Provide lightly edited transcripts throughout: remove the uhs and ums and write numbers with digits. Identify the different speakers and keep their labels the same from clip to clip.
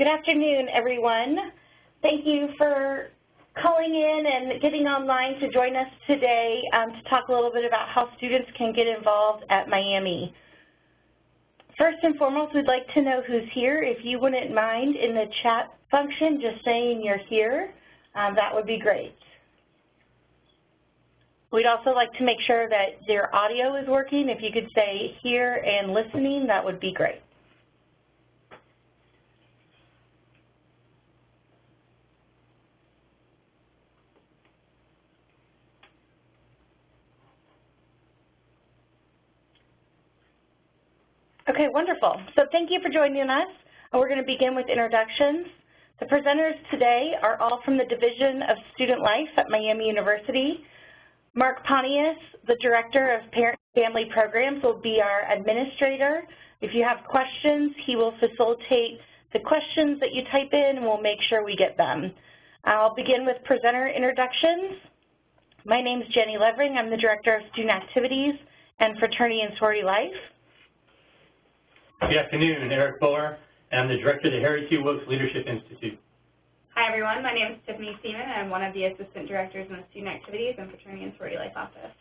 Speaker 1: Good afternoon, everyone. Thank you for calling in and getting online to join us today to talk a little bit about how students can get involved at Miami. First and foremost, we'd like to know who's here. If you wouldn't mind in the chat function just saying you're here, that would be great. We'd also like to make sure that their audio is working. If you could say here and listening, that would be great. Okay, wonderful. So thank you for joining us. We're going to begin with introductions. The presenters today are all from the Division of Student Life at Miami University. Mark Pontius, the Director of Parent and Family Programs, will be our administrator. If you have questions, he will facilitate the questions that you type in, and we'll make sure we get them. I'll begin with presenter introductions. My name is Jenny Levering. I'm the Director of Student Activities and Fraternity and Sorority Life.
Speaker 2: Good afternoon, Eric Bower. I'm the Director of the Harry T. Wilkes Leadership Institute.
Speaker 3: Hi, everyone. My name is Tiffany Seaman. I'm one of the Assistant Directors in the Student Activities and Fraternity and Sorority Life Office.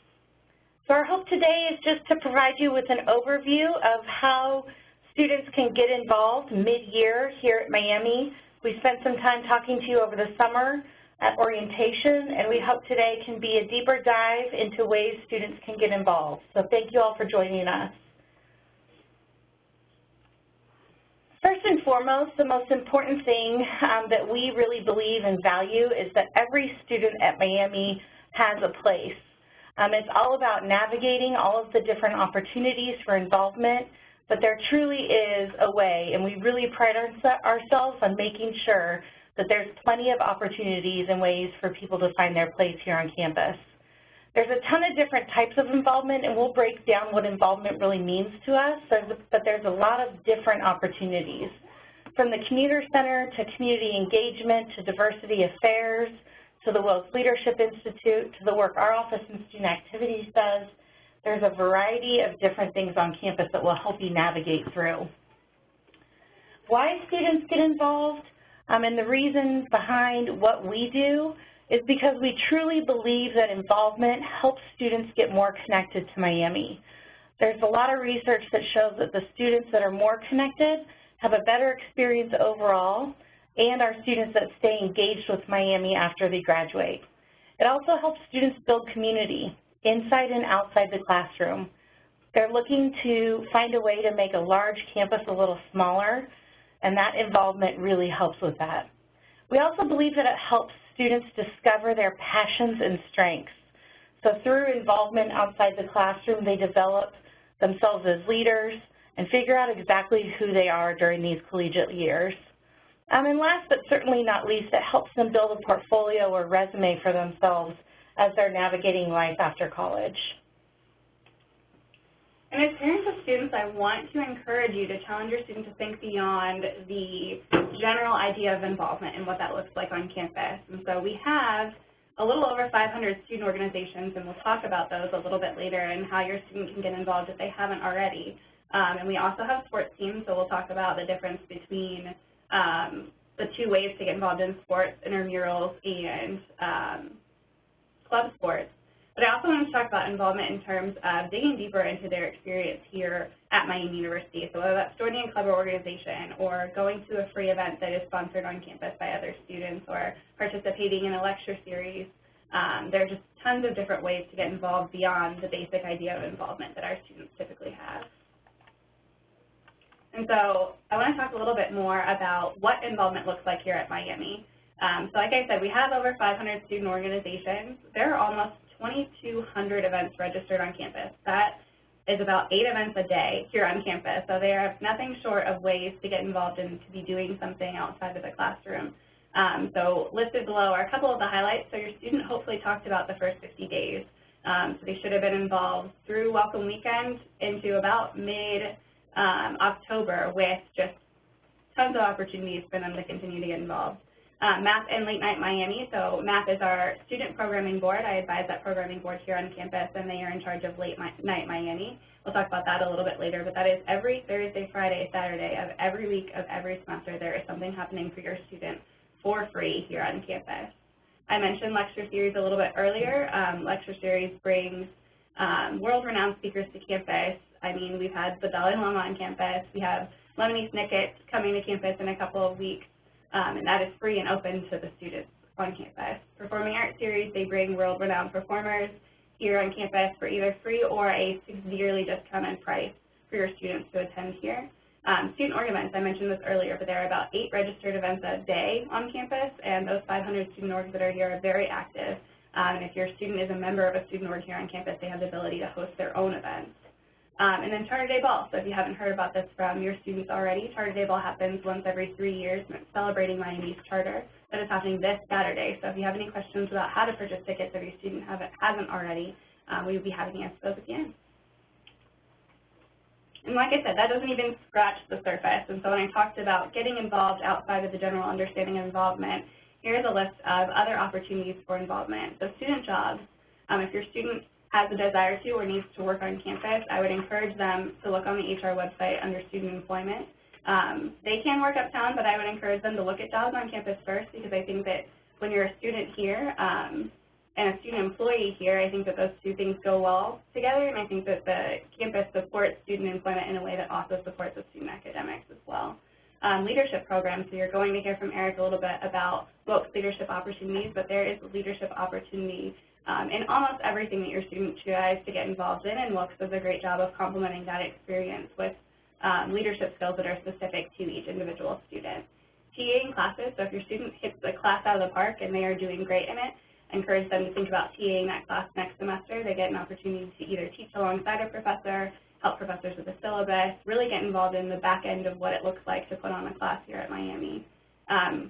Speaker 1: So our hope today is just to provide you with an overview of how students can get involved mid-year here at Miami. We spent some time talking to you over the summer at orientation, and we hope today can be a deeper dive into ways students can get involved. So thank you all for joining us. First and foremost, the most important thing that we really believe and value is that every student at Miami has a place. It's all about navigating all of the different opportunities for involvement, but there truly is a way, and we really pride ourselves on making sure that there's plenty of opportunities and ways for people to find their place here on campus. There's a ton of different types of involvement, and we'll break down what involvement really means to us, but there's a lot of different opportunities. From the Commuter Center to community engagement to diversity affairs to the Wilkes Leadership Institute to the work our office in Student Activities does, there's a variety of different things on campus that will help you navigate through. Why students get involved and the reasons behind what we do is because we truly believe that involvement helps students get more connected to Miami. There's a lot of research that shows that the students that are more connected have a better experience overall and are students that stay engaged with Miami after they graduate. It also helps students build community inside and outside the classroom. They're looking to find a way to make a large campus a little smaller, and that involvement really helps with that. We also believe that it helps students discover their passions and strengths. So through involvement outside the classroom, they develop themselves as leaders and figure out exactly who they are during these collegiate years. And last but certainly not least, it helps them build a portfolio or resume for themselves as they're navigating life after college.
Speaker 3: And as parents of students, I want to encourage you to challenge your students to think beyond the general idea of involvement and what that looks like on campus. And so we have a little over 500 student organizations, and we'll talk about those a little bit later and how your student can get involved if they haven't already. And we also have sports teams, so we'll talk about the difference between the two ways to get involved in sports, intramurals and club sports. But I also want to talk about involvement in terms of digging deeper into their experience here at Miami University. So whether that's joining a club or organization or going to a free event that is sponsored on campus by other students or participating in a lecture series, there are just tons of different ways to get involved beyond the basic idea of involvement that our students typically have. And so I want to talk a little bit more about what involvement looks like here at Miami. So like I said, we have over 500 student organizations. There are almost 2,200 events registered on campus. That is about 8 events a day here on campus. So they are nothing short of ways to get involved and to be doing something outside of the classroom. So listed below are a couple of the highlights. So your student hopefully talked about the first 50 days. So they should have been involved through Welcome Weekend into about mid-October with just tons of opportunities for them to continue to get involved. MAP and Late Night Miami. So MAP is our student programming board. I advise that programming board here on campus, and they are in charge of Late Night Miami. We'll talk about that a little bit later, but that is every Thursday, Friday, Saturday of every week of every semester. There is something happening for your student for free here on campus. I mentioned lecture series a little bit earlier. Lecture series brings world-renowned speakers to campus. I mean, we've had the Dalai Lama on campus. We have Lemony Snicket coming to campus in a couple of weeks, and that is free and open to the students on campus. Performing Arts Series, they bring world-renowned performers here on campus for either free or a severely discounted price for your students to attend here. Student org events, I mentioned this earlier, but there are about 8 registered events a day on campus, and those 500 student orgs that are here are very active. And if your student is a member of a student org here on campus, they have the ability to host their own events. And then Charter Day Ball. So if you haven't heard about this from your students already, Charter Day Ball happens once every 3 years, and it's celebrating Miami's charter. That is happening this Saturday. So if you have any questions about how to purchase tickets if your student hasn't already, we would be happy to answer those at the end. And like I said, that doesn't even scratch the surface. And so when I talked about getting involved outside of the general understanding of involvement, here's a list of other opportunities for involvement. So student jobs, if your student has a desire to or needs to work on campus, I would encourage them to look on the HR website under student employment. They can work uptown, but I would encourage them to look at jobs on campus first, because I think that when you're a student here and a student employee here, I think that those two things go well together, and I think that the campus supports student employment in a way that also supports the student academics as well. Leadership programs, so you're going to hear from Eric a little bit about Wilkes leadership opportunities, but there is a leadership opportunity in almost everything that your student tries to get involved in, and Wilkes does a great job of complementing that experience with leadership skills that are specific to each individual student. TAing classes, so if your student hits the class out of the park and they are doing great in it, encourage them to think about TAing that class next semester. They get an opportunity to either teach alongside a professor, help professors with the syllabus, really get involved in the back end of what it looks like to put on a class here at Miami.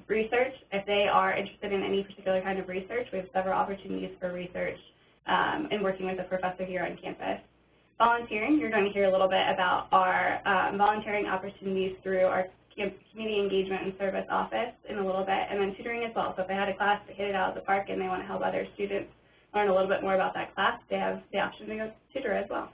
Speaker 3: Research, if they are interested in any particular kind of research, we have several opportunities for research in working with a professor here on campus. Volunteering, you're going to hear a little bit about our volunteering opportunities through our Community Engagement and Service Office in a little bit, and then tutoring as well. So if they had a class that hit it out of the park and they want to help other students learn a little bit more about that class, they have the option to go tutor as well.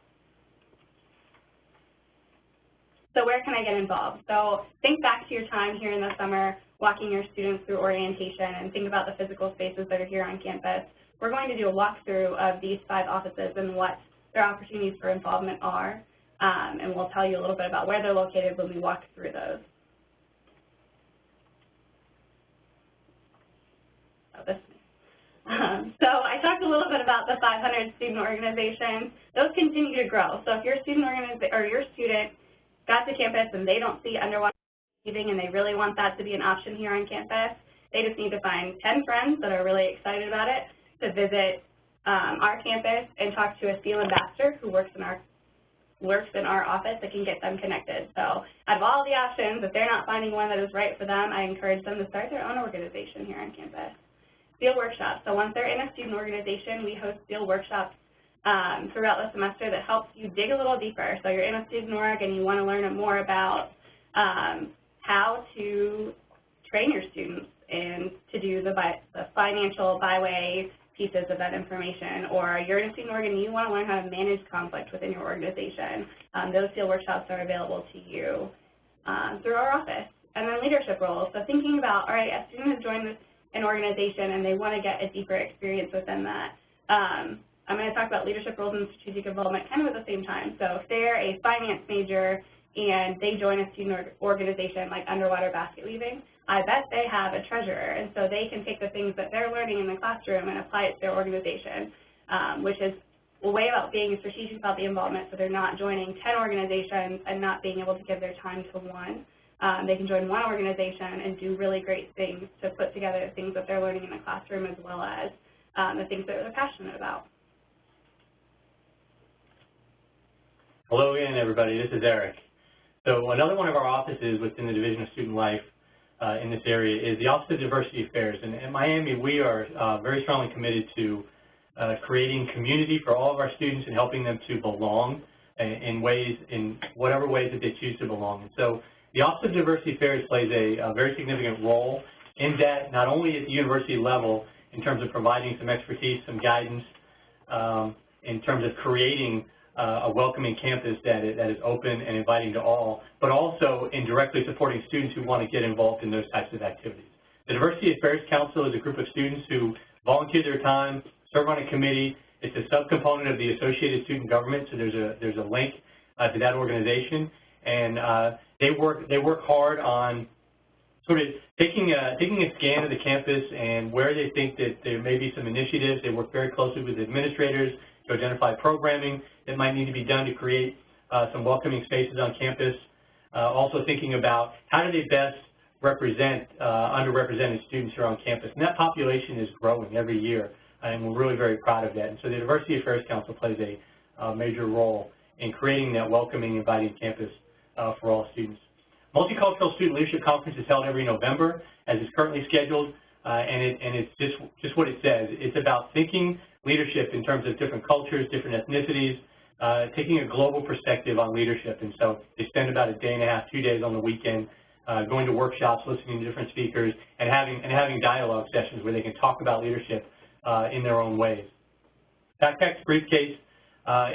Speaker 3: So where can I get involved? So think back to your time here in the summer, walking your students through orientation, and think about the physical spaces that are here on campus. We're going to do a walkthrough of these 5 offices and what their opportunities for involvement are, and we'll tell you a little bit about where they're located when we walk through those. So I talked a little bit about the 500 student organizations. Those continue to grow. So if your student got to campus and they don't see underwater leaving and they really want that to be an option here on campus, they just need to find 10 friends that are really excited about it to visit our campus and talk to a SEAL ambassador who works in our office that can get them connected. So out of all the options, if they're not finding one that is right for them, I encourage them to start their own organization here on campus. SEAL workshops. So once they're in a student organization, we host SEAL workshops throughout the semester that helps you dig a little deeper. So you're in a student org and you want to learn more about how to train your students and to do the financial byway pieces of that information, or you're in a student org and you want to learn how to manage conflict within your organization. Those SEAL workshops are available to you through our office. And then leadership roles. So thinking about, all right, a student has joined an organization and they want to get a deeper experience within that. I'm going to talk about leadership roles and strategic involvement kind of at the same time. So if they're a finance major and they join a student organization like underwater basket weaving, I bet they have a treasurer, and so they can take the things that they're learning in the classroom and apply it to their organization, which is a way about being strategic about the involvement, so they're not joining 10 organizations and not being able to give their time to one. They can join one organization and do really great things to put together the things that they're learning in the classroom as well as the things that they're passionate about.
Speaker 2: Hello again, everybody. This is Eric. So another one of our offices within the Division of Student Life in this area is the Office of Diversity Affairs. And in Miami, we are very strongly committed to creating community for all of our students and helping them to belong in whatever ways that they choose to belong. And so the Office of Diversity Affairs plays a very significant role in that not only at the university level in terms of providing some expertise, some guidance, in terms of creating a welcoming campus that is open and inviting to all, but also in directly supporting students who want to get involved in those types of activities. The Diversity Affairs Council is a group of students who volunteer their time, serve on a committee. It's a subcomponent of the Associated Student Government, so there's a link to that organization, and they work hard on sort of taking a scan of the campus and where they think that there may be some initiatives. They work very closely with administrators to identify programming that might need to be done to create some welcoming spaces on campus. Also thinking about how do they best represent underrepresented students here on campus. And that population is growing every year, and we're really very proud of that. And so the Diversity Affairs Council plays a major role in creating that welcoming, inviting campus for all students. Multicultural Student Leadership Conference is held every November, as is currently scheduled, and it's just what it says. It's about thinking leadership in terms of different cultures, different ethnicities, taking a global perspective on leadership. And so they spend about a day and a half, 2 days on the weekend, going to workshops, listening to different speakers, and having dialogue sessions where they can talk about leadership in their own ways. Backpacks Briefcase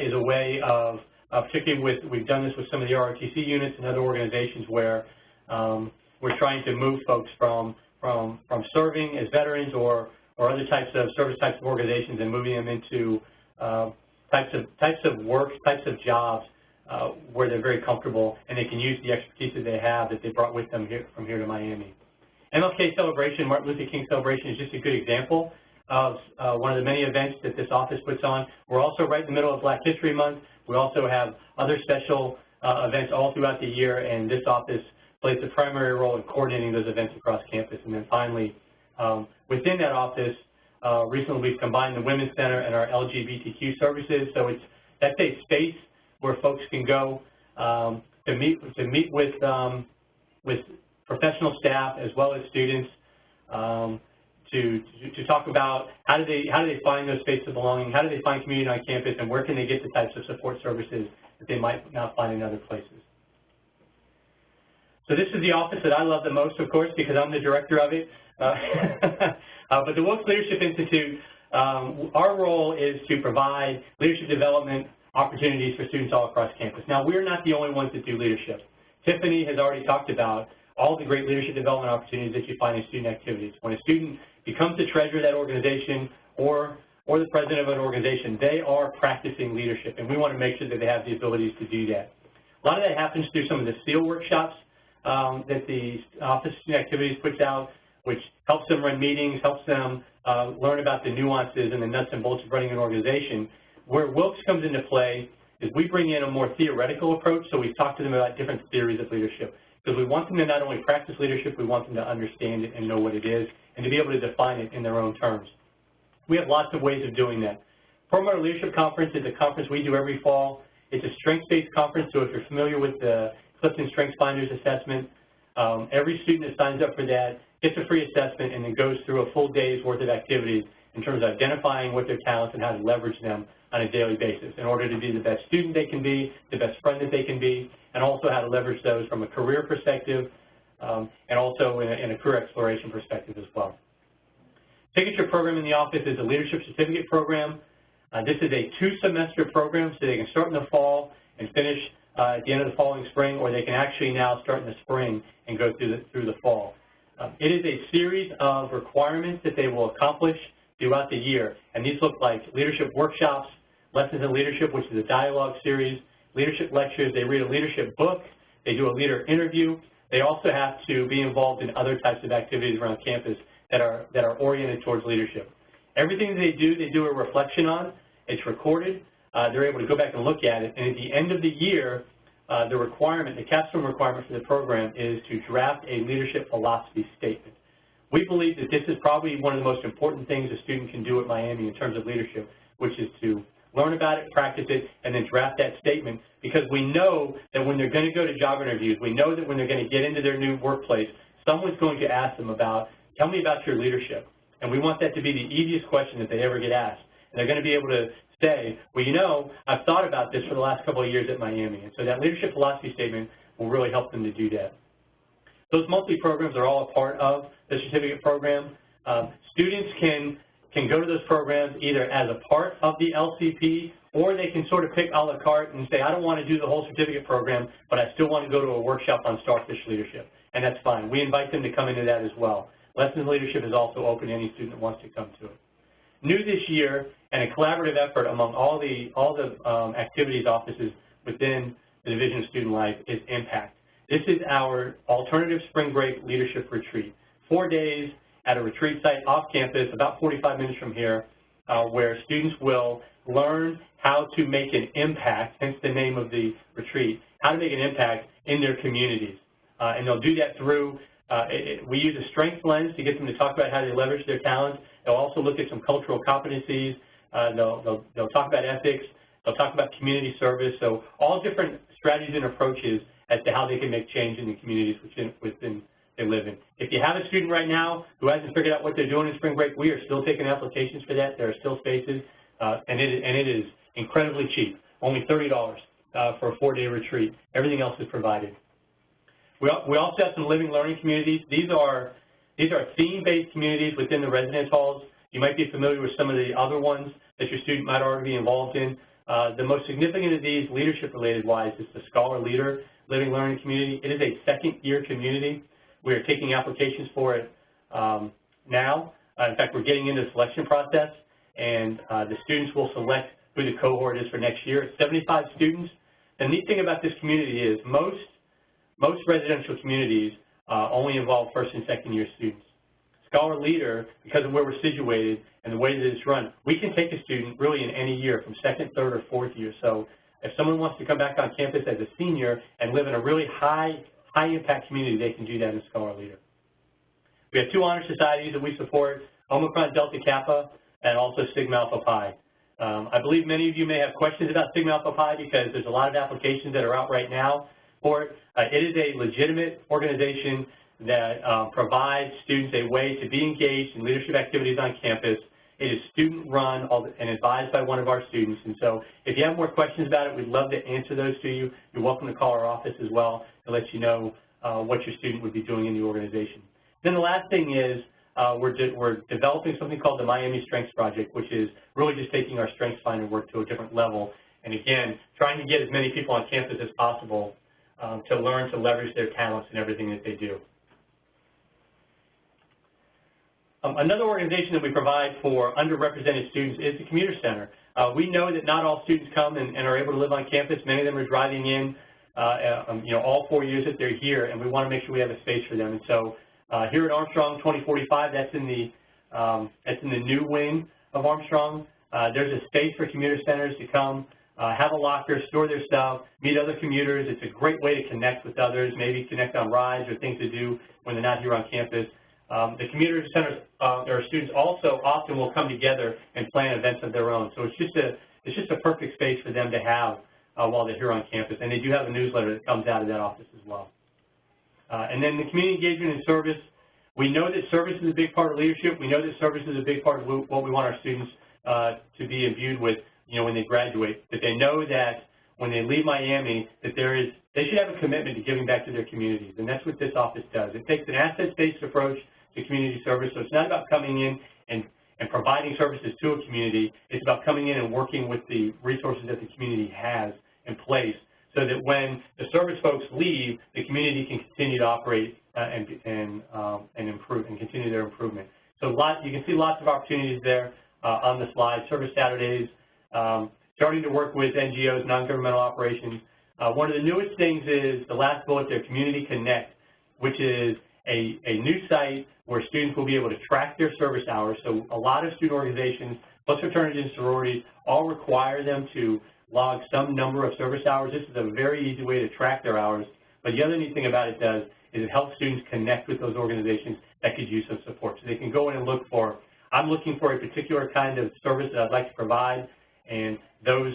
Speaker 2: is a way of, particularly we've done this with some of the ROTC units and other organizations where we're trying to move folks from serving as veterans or other types of service types of organizations and moving them into types of work, types of jobs where they're very comfortable and they can use the expertise that they have that they brought with them from here to Miami. MLK Celebration, Martin Luther King Celebration is just a good example of one of the many events that this office puts on. We're also right in the middle of Black History Month. We also have other special events all throughout the year, and this office plays the primary role in coordinating those events across campus. And then finally, within that office, recently we've combined the Women's Center and our LGBTQ services. So that's a space where folks can go to meet with professional staff as well as students to talk about how do they find those spaces of belonging, how do they find community on campus, and where can they get the types of support services that they might not find in other places. So this is the office that I love the most, of course, because I'm the director of it. But the Wilkes Leadership Institute, our role is to provide leadership development opportunities for students all across campus. Now, we're not the only ones that do leadership. Tiffany has already talked about all the great leadership development opportunities that you find in student activities. When a student becomes the treasurer of that organization or the president of an organization, they are practicing leadership, and we want to make sure that they have the abilities to do that. A lot of that happens through some of the SEAL workshops that the Office of Student Activities puts out, which helps them run meetings, helps them learn about the nuances and the nuts and bolts of running an organization. Where Wilkes comes into play is we bring in a more theoretical approach, so we talk to them about different theories of leadership. Because we want them to not only practice leadership, we want them to understand it and know what it is, and to be able to define it in their own terms. We have lots of ways of doing that. Promoter Leadership Conference is a conference we do every fall. It's a strengths-based conference, so if you're familiar with the Clifton Strengths Finders assessment, every student that signs up for that gets a free assessment and then goes through a full day's worth of activities in terms of identifying what their talents and how to leverage them on a daily basis in order to be the best student they can be, the best friend that they can be, and also how to leverage those from a career perspective and also in a career exploration perspective as well. Signature program in the office is a leadership certificate program. This is a 2-semester program, so they can start in the fall and finish at the end of the following spring, or they can actually now start in the spring and go through the fall. It is a series of requirements that they will accomplish throughout the year, and these look like leadership workshops, lessons in leadership, which is a dialogue series, leadership lectures, they read a leadership book, they do a leader interview. They also have to be involved in other types of activities around campus that are oriented towards leadership. Everything they do a reflection on. It's recorded. They're able to go back and look at it, and at the end of the year, the capstone requirement for the program is to draft a leadership philosophy statement. We believe that this is probably one of the most important things a student can do at Miami in terms of leadership, which is to learn about it, practice it, and then draft that statement, because we know that when they're going to go to job interviews, we know that when they're going to get into their new workplace, someone's going to ask them about, tell me about your leadership. And we want that to be the easiest question that they ever get asked. And they're going to be able to say, well, you know, I've thought about this for the last couple of years at Miami. And so that leadership philosophy statement will really help them to do that. Those monthly programs are all a part of the certificate program. Students can go to those programs either as a part of the LCP, or they can sort of pick a la carte and say, I don't want to do the whole certificate program, but I still want to go to a workshop on starfish leadership, and that's fine. We invite them to come into that as well. Lessons in Leadership is also open to any student that wants to come to it. New this year, and a collaborative effort among all the activities offices within the Division of Student Life, is Impact. This is our alternative spring break leadership retreat. 4 days at a retreat site off campus, about 45 minutes from here, where students will learn how to make an impact, hence the name of the retreat, how to make an impact in their communities. And they'll do that through, we use a strengths lens to get them to talk about how they leverage their talents. They'll also look at some cultural competencies. They'll talk about ethics. They'll talk about community service. So all different strategies and approaches as to how they can make change in the communities within they live in. If you have a student right now who hasn't figured out what they're doing in spring break, we are still taking applications for that. There are still spaces, and it is incredibly cheap, only $30 for a 4-day retreat. Everything else is provided. We also have some living learning communities. These are theme-based communities within the residence halls. You might be familiar with some of the other ones that your student might already be involved in. The most significant of these, leadership-related wise, is the Scholar Leader Living Learning Community. It is a second-year community. We are taking applications for it now. In fact, we're getting into the selection process, and the students will select who the cohort is for next year. It's 75 students. The neat thing about this community is most residential communities only involve first and second year students. Scholar Leader, because of where we're situated and the way that it's run, we can take a student really in any year from second, third, or fourth year. So if someone wants to come back on campus as a senior and live in a really high impact community, they can do that in Scholar Leader. We have 2 honor societies that we support, Omicron Delta Kappa and also Sigma Alpha Pi. I believe many of you may have questions about Sigma Alpha Pi because there's a lot of applications that are out right now for it. It is a legitimate organization that provides students a way to be engaged in leadership activities on campus. It is student-run and advised by one of our students. And so if you have more questions about it, we'd love to answer those to you. You're welcome to call our office as well to let you know what your student would be doing in the organization. Then the last thing is we're developing something called the Miami Strengths Project, which is really just taking our Strengths Finder work to a different level. And again, trying to get as many people on campus as possible to learn to leverage their talents in everything that they do. Another organization that we provide for underrepresented students is the Commuter Center. We know that not all students come and are able to live on campus. Many of them are driving in, all 4 years that they're here, and we want to make sure we have a space for them. And so here at Armstrong 2045, that's in the new wing of Armstrong. There's a space for commuter centers to come, have a locker, store their stuff, meet other commuters. It's a great way to connect with others, maybe connect on rides or things to do when they're not here on campus. The commuter centers, our students also often will come together and plan events of their own. So it's just a perfect space for them to have while they're here on campus. And they do have a newsletter that comes out of that office as well. And then the community engagement and service. We know that service is a big part of leadership. We know that service is a big part of what we want our students to be imbued with, when they graduate. That they know that when they leave Miami, that they should have a commitment to giving back to their communities. And that's what this office does. It takes an asset-based approach to community service. So it's not about coming in and providing services to a community. It's about coming in and working with the resources that the community has in place so that when the service folks leave, the community can continue to operate and improve and continue their improvement. So you can see lots of opportunities there on the slide. Service Saturdays, starting to work with NGOs, non-governmental operations. One of the newest things is the last bullet there, Community Connect, which is a new site where students will be able to track their service hours. So a lot of student organizations, plus fraternities and sororities, all require them to log some number of service hours. This is a very easy way to track their hours. But the other neat thing about it is it helps students connect with those organizations that could use some support. So they can go in and look for, I'm looking for a particular kind of service that I'd like to provide, and those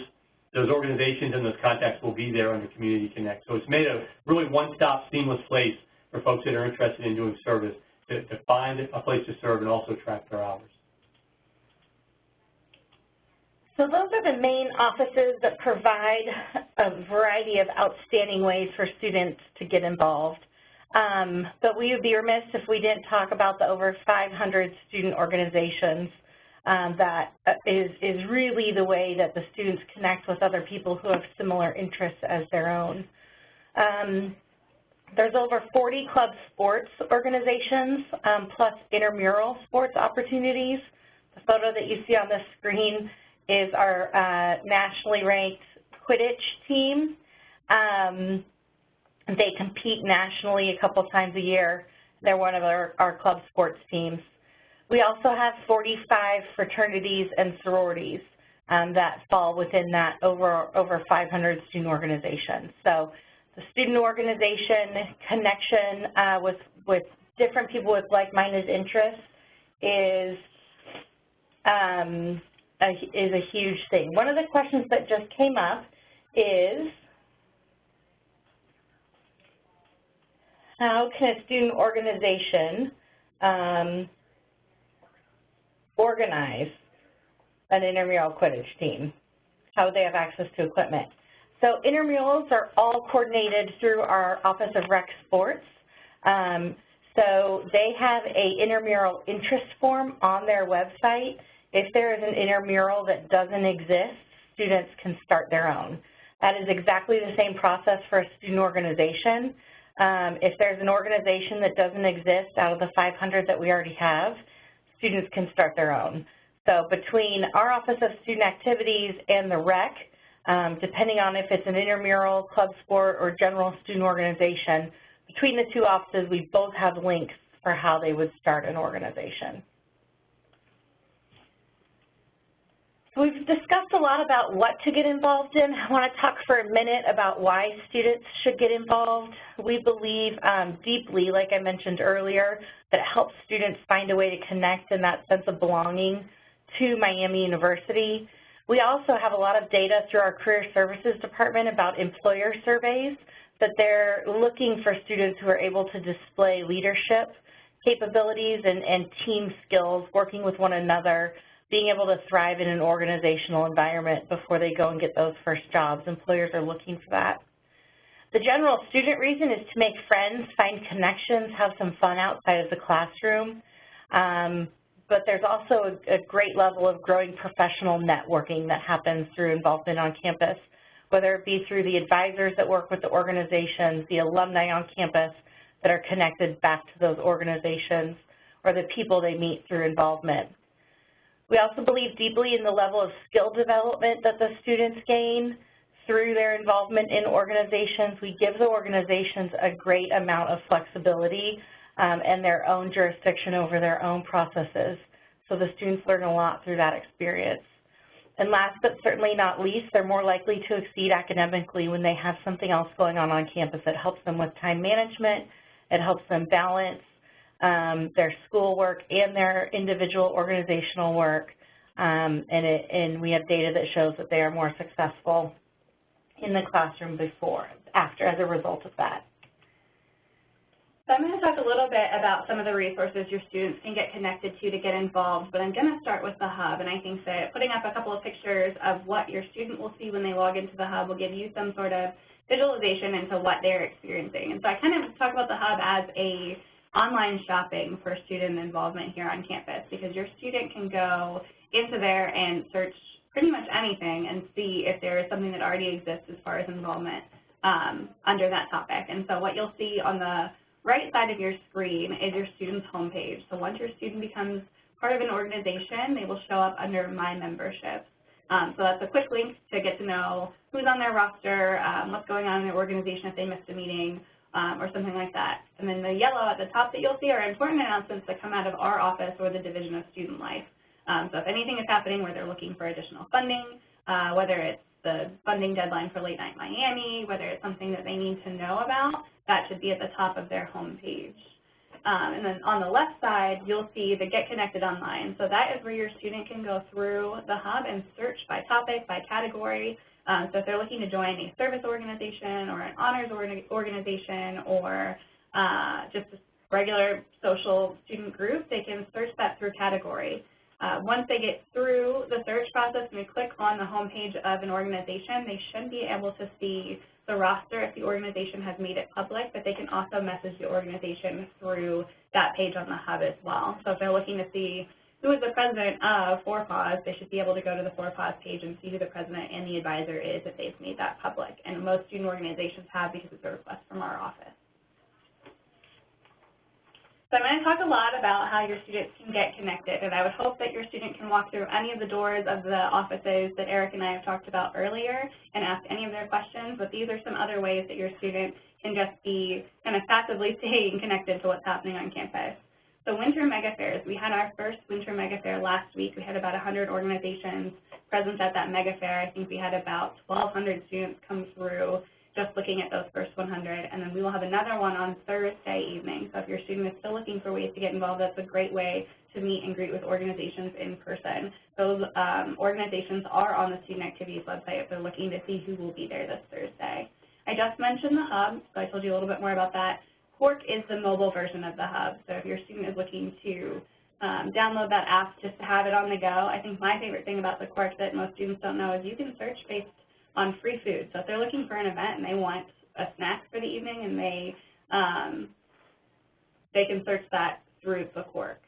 Speaker 2: organizations and those contacts will be there under Community Connect. So it's made a really one-stop seamless place for folks that are interested in doing service to find a place to serve and also track their hours.
Speaker 1: So those are the main offices that provide a variety of outstanding ways for students to get involved. But we would be remiss if we didn't talk about the over 500 student organizations that is really the way that the students connect with other people who have similar interests as their own. There's over 40 club sports organizations, plus intramural sports opportunities. The photo that you see on the screen is our nationally ranked Quidditch team. They compete nationally a couple times a year. They're one of our club sports teams. We also have 45 fraternities and sororities that fall within that over 500 student organizations. So the student organization connection with different people with like-minded interests is a huge thing. One of the questions that just came up is, how can a student organization organize an intramural Quidditch team? How would they have access to equipment? So intramurals are all coordinated through our Office of Rec Sports. So they have an intramural interest form on their website. If there is an intramural that doesn't exist, students can start their own. That is exactly the same process for a student organization. If there's an organization that doesn't exist out of the 500 that we already have, students can start their own. So between our Office of Student Activities and the REC, depending on if it's an intramural, club sport, or general student organization, between the two offices, we both have links for how they would start an organization. So we've discussed a lot about what to get involved in. I want to talk for a minute about why students should get involved. We believe deeply, like I mentioned earlier, that it helps students find a way to connect in that sense of belonging to Miami University. We also have a lot of data through our Career Services Department about employer surveys that they're looking for students who are able to display leadership capabilities and team skills, working with one another, being able to thrive in an organizational environment before they go and get those first jobs. Employers are looking for that. The general student reason is to make friends, find connections, have some fun outside of the classroom. But there's also a great level of growing professional networking that happens through involvement on campus, whether it be through the advisors that work with the organizations, the alumni on campus that are connected back to those organizations, or the people they meet through involvement. We also believe deeply in the level of skill development that the students gain through their involvement in organizations. We give the organizations a great amount of flexibility and their own jurisdiction over their own processes. So the students learn a lot through that experience. And last but certainly not least, they're more likely to exceed academically when they have something else going on campus. It helps them with time management. It helps them balance their schoolwork and their individual organizational work. And we have data that shows that they are more successful in the classroom after as a result of that.
Speaker 3: So I'm going to talk a little bit about some of the resources your students can get connected to get involved, but I'm going to start with the Hub, and I think that putting up a couple of pictures of what your student will see when they log into the Hub will give you some sort of visualization into what they're experiencing. And so I kind of talk about the Hub as a online shopping for student involvement here on campus, because your student can go into there and search pretty much anything and see if there is something that already exists as far as involvement under that topic. And so what you'll see on the right side of your screen is your student's homepage. So once your student becomes part of an organization, they will show up under My Memberships. So that's a quick link to get to know who's on their roster, what's going on in their organization if they missed a meeting, or something like that. And then the yellow at the top that you'll see are important announcements that come out of our office or the Division of Student Life. So if anything is happening where they're looking for additional funding, whether it's the funding deadline for Late Night Miami, whether it's something that they need to know about, that should be at the top of their homepage. And then on the left side, you'll see the Get Connected Online. So that is where your student can go through the Hub and search by topic, by category. So if they're looking to join a service organization or an honors organization or just a regular social student group, they can search that through category. Once they get through the search process and they click on the home page of an organization, they should be able to see the roster if the organization has made it public, but they can also message the organization through that page on the hub as well. So if they're looking to see who is the president of 4PAWS, they should be able to go to the 4PAWS page and see who the president and the advisor is if they've made that public. And most student organizations have because it's a request from our office. So I'm going to talk a lot about how your students can get connected, and I would hope that your student can walk through any of the doors of the offices that Eric and I have talked about earlier and ask any of their questions, but these are some other ways that your student can just be kind of passively staying connected to what's happening on campus. So winter mega fairs, we had our first winter mega fair last week. We had about 100 organizations present at that mega fair. I think we had about 1,200 students come through just looking at those first 100, and then we will have another one on Thursday evening. So if your student is still looking for ways to get involved, that's a great way to meet and greet with organizations in person. Those organizations are on the Student Activities website if they're looking to see who will be there this Thursday. I just mentioned the hub, so I told you a little bit more about that. Quark is the mobile version of the hub, so if your student is looking to download that app just to have it on the go, I think my favorite thing about the Quark that most students don't know is you can search based on free food. So if they're looking for an event and they want a snack for the evening, and they can search that through the Quark.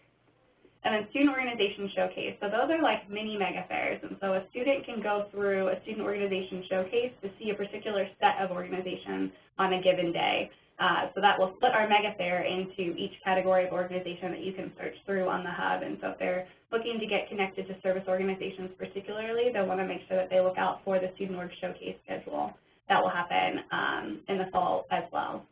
Speaker 3: And then Student Organization Showcase. So those are like mini mega fairs, and so a student can go through a Student Organization Showcase to see a particular set of organizations on a given day. So that will split our mega fair into each category of organization that you can search through on the hub. And so if they're looking to get connected to service organizations particularly, they'll want to make sure that they look out for the Student Org Showcase schedule. That will happen in the fall as well.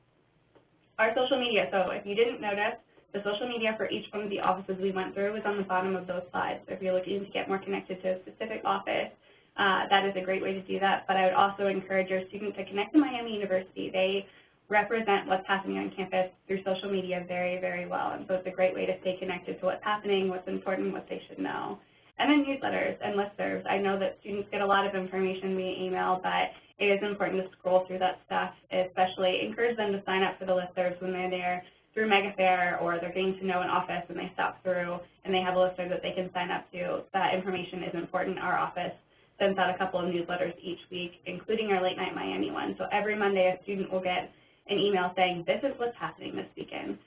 Speaker 3: Our social media, so if you didn't notice, the social media for each one of the offices we went through is on the bottom of those slides. So if you're looking to get more connected to a specific office, that is a great way to do that. But I would also encourage your student to connect to Miami University. They represent what's happening on campus through social media very, very well. And so it's a great way to stay connected to what's happening, what's important, what they should know. And then newsletters and listservs. I know that students get a lot of information via email, but it is important to scroll through that stuff, especially encourage them to sign up for the listservs when they're there through Mega Fair, or they're getting to know an office and they stop through and they have a listserv that they can sign up to. That information is important. Our office sends out a couple of newsletters each week, including our Late Night Miami one. So every Monday a student will get an email saying, this is what's happening this weekend.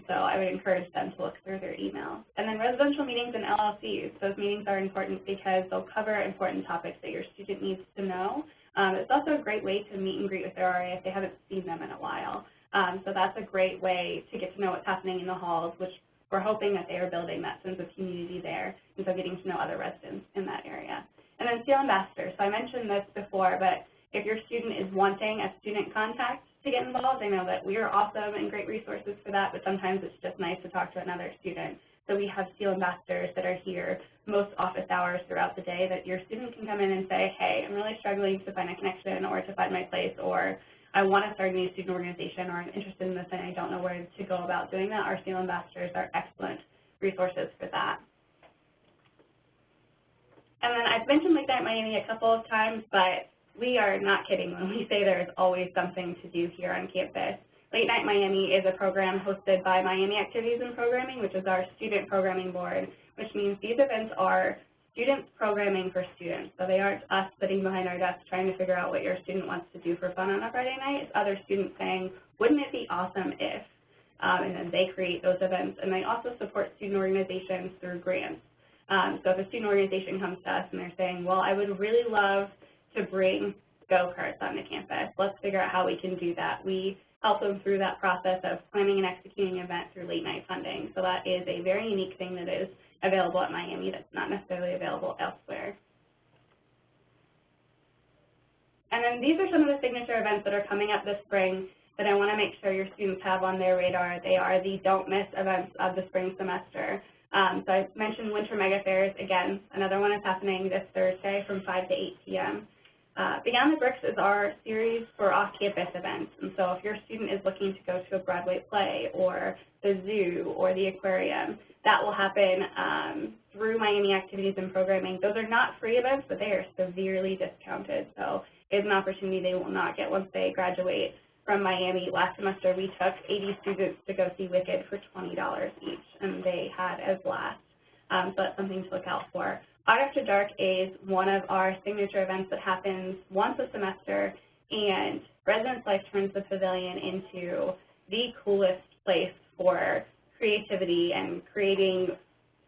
Speaker 3: So I would encourage them to look through their emails. And then residential meetings and LLCs. Those meetings are important because they'll cover important topics that your student needs to know. It's also a great way to meet and greet with their RA if they haven't seen them in a while. So that's a great way to get to know what's happening in the halls, which we're hoping that they are building that sense of community there, and so getting to know other residents in that area. And then SEAL ambassadors. So I mentioned this before, but if your student is wanting a student contact to get involved, I know that we are awesome and great resources for that, but sometimes it's just nice to talk to another student. So we have SEAL ambassadors that are here most office hours throughout the day that your student can come in and say, hey, I'm really struggling to find a connection or to find my place, or I want to start a new student organization, or I'm interested in this and I don't know where to go about doing that. Our SEAL ambassadors are excellent resources for that. And then I've mentioned Late Night Miami a couple of times, but we are not kidding when we say there is always something to do here on campus. Late Night Miami is a program hosted by Miami Activities and Programming, which is our student programming board, which means these events are students programming for students. So they aren't us sitting behind our desk trying to figure out what your student wants to do for fun on a Friday night. It's other students saying, wouldn't it be awesome if? And then they create those events. And they also support student organizations through grants. So if a student organization comes to us and they're saying, well, I would really love to bring go-karts on the campus. Let's figure out how we can do that. We help them through that process of planning and executing an event through late night funding. So that is a very unique thing that is available at Miami that's not necessarily available elsewhere. And then these are some of the signature events that are coming up this spring that I want to make sure your students have on their radar. They are the don't miss events of the spring semester. So I mentioned Winter Mega Fairs. Again, another one is happening this Thursday from 5 to 8 p.m. Beyond the Bricks is our series for off-campus events. And so if your student is looking to go to a Broadway play or the zoo or the aquarium, that will happen through Miami Activities and Programming. Those are not free events, but they are severely discounted. So it's an opportunity they will not get once they graduate from Miami. Last semester, we took 80 students to go see Wicked for $20 each, and they had a blast. so that's something to look out for. Art After Dark is one of our signature events that happens once a semester, and Residence Life turns the pavilion into the coolest place for creativity and creating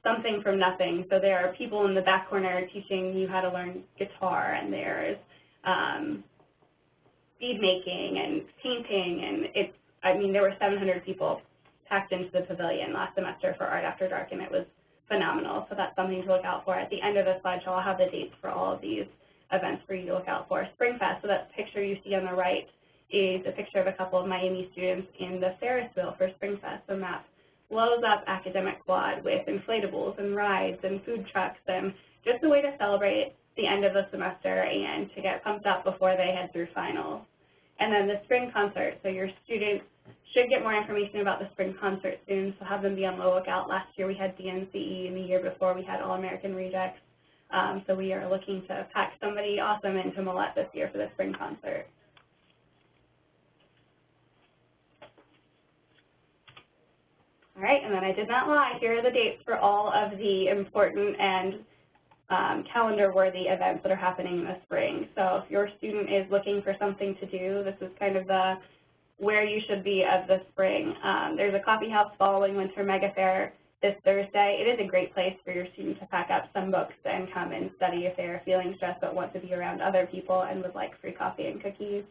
Speaker 3: something from nothing. So there are people in the back corner teaching you how to learn guitar, and there's bead making and painting, and I mean, there were 700 people packed into the pavilion last semester for Art After Dark, and it was phenomenal. So that's something to look out for. At the end of the slideshow, I'll have the dates for all of these events for you to look out for. Spring Fest, so that picture you see on the right is a picture of a couple of Miami students in the Ferris wheel for Spring Fest. So that blows up academic quad with inflatables and rides and food trucks, and just a way to celebrate the end of the semester and to get pumped up before they head through finals. And then the spring concert, so your students should get more information about the spring concert soon, so have them be on the lookout. Last year we had DNCE, and the year before we had All-American Rejects. So we are looking to pack somebody awesome into Millette this year for the spring concert. All right, and then I did not lie. Here are the dates for all of the important and calendar-worthy events that are happening in the spring. So if your student is looking for something to do, this is kind of the where you should be of the spring. There's a coffee house following Winter Mega Fair this Thursday. It is a great place for your student to pack up some books and come and study if they are feeling stressed but want to be around other people and would like free coffee and cookies.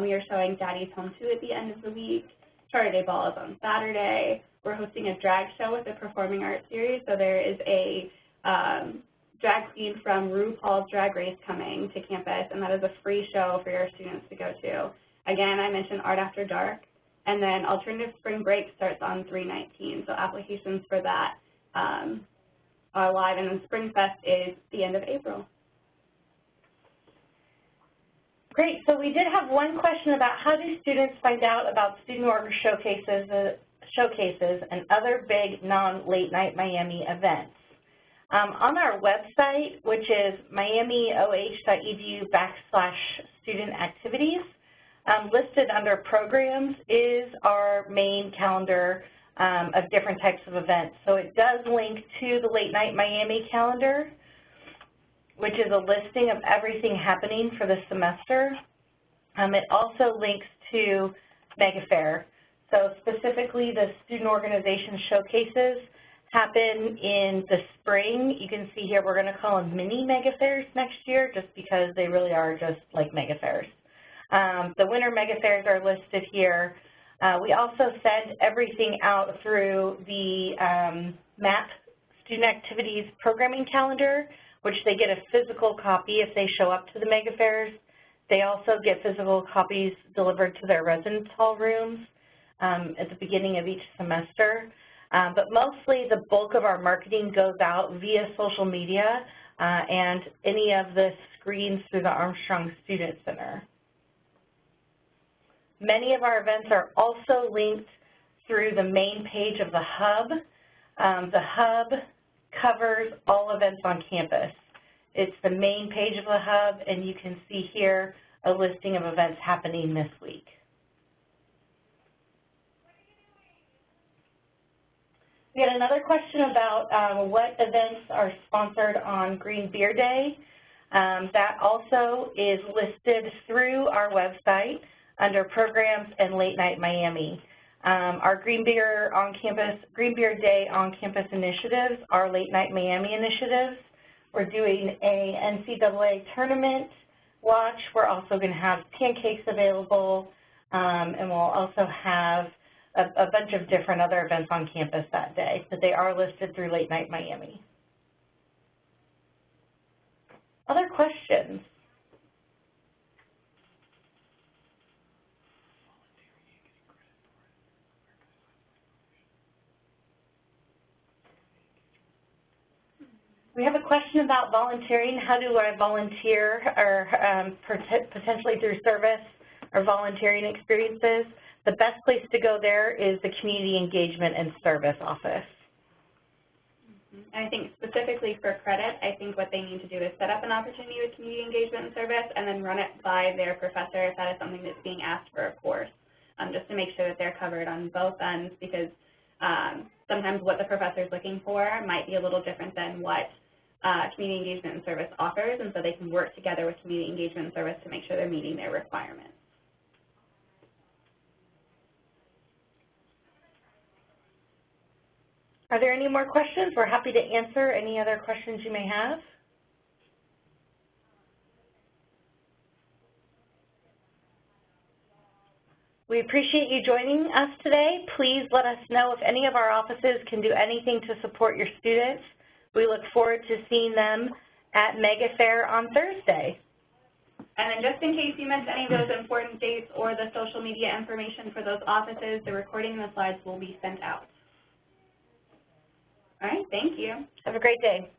Speaker 3: We are showing Daddy's Home 2 at the end of the week. Charter Day Ball is on Saturday. We're hosting a drag show with the Performing Arts Series, so there is a drag queen from RuPaul's Drag Race coming to campus, and that is a free show for your students to go to. Again, I mentioned Art After Dark, and then Alternative Spring Break starts on 3/19, so applications for that are live, and then Spring Fest is the end of April.
Speaker 1: Great, so we did have one question about how do students find out about student org showcases and other big non-late night Miami events. On our website, which is miamioh.edu/student activities, listed under programs is our main calendar of different types of events. So it does link to the Late Night Miami calendar, which is a listing of everything happening for the semester. It also links to Mega Fair. So specifically, the student organization showcases happen in the spring. You can see here we're going to call them mini Mega Fairs next year just because they really are just like Mega Fairs. The winter Mega Fairs are listed here. We also send everything out through the MAP Student Activities Programming Calendar, which they get a physical copy if they show up to the Mega Fairs. They also get physical copies delivered to their residence hall rooms at the beginning of each semester. But mostly the bulk of our marketing goes out via social media and any of the screens through the Armstrong Student Center. Many of our events are also linked through the main page of the Hub. The Hub covers all events on campus. It's the main page of the Hub, and you can see here a listing of events happening this week. We had another question about what events are sponsored on Green Beer Day. That also is listed through our website under Programs and Late Night Miami. Our Green Beer Day on Campus initiatives are Late Night Miami initiatives. We're doing a NCAA tournament watch. We're also going to have pancakes available, and we'll also have a bunch of different other events on campus that day, but they are listed through Late Night Miami. Other questions? We have a question about volunteering. How do I volunteer or potentially through service or volunteering experiences? The best place to go there is the Community Engagement and Service Office.
Speaker 3: I think specifically for credit, I think what they need to do is set up an opportunity with Community Engagement and Service and then run it by their professor if that is something that's being asked for a course, just to make sure that they're covered on both ends, because sometimes what the professor is looking for might be a little different than what community engagement and service offers, and so they can work together with community engagement and service to make sure they're meeting their requirements.
Speaker 1: Are there any more questions? We're happy to answer any other questions you may have. We appreciate you joining us today. Please let us know if any of our offices can do anything to support your students. We look forward to seeing them at Mega Fair on Thursday.
Speaker 3: And then just in case you missed any of those important dates or the social media information for those offices, the recording and the slides will be sent out. All right, thank you.
Speaker 1: Have a great day.